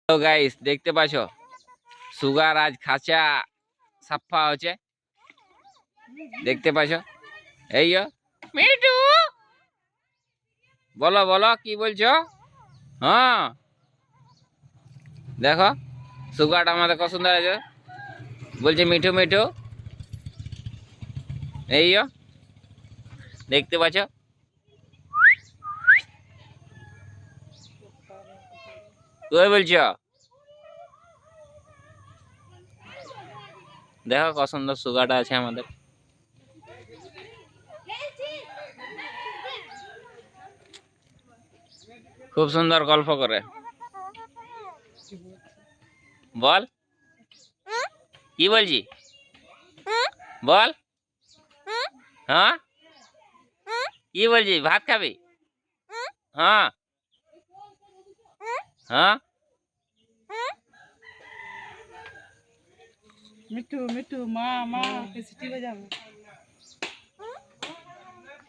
তো গাইস দেখতে পাচ্ছ সুগার আজ খাঁচা সাফা হচ্ছে, দেখতে পাচ্ছ। এই মিঠু বলো বলো কি বলছো? হ্যাঁ দেখো সুগারটা আমাদের কত সুন্দর আছে, বলছে মিঠু মিঠু। এই দেখতে পাচ্ছ, তুই বলছো দেখো কত সুন্দর সুগারটা আছে আমাদের। খুব সুন্দর গল্প করে, বল কি বলছি বল। হ্যাঁ কি বলছি, ভাত খাবি? হ্যাঁ হ্যাঁ মিঠু মিঠু মা মা সিটি বাজাবে।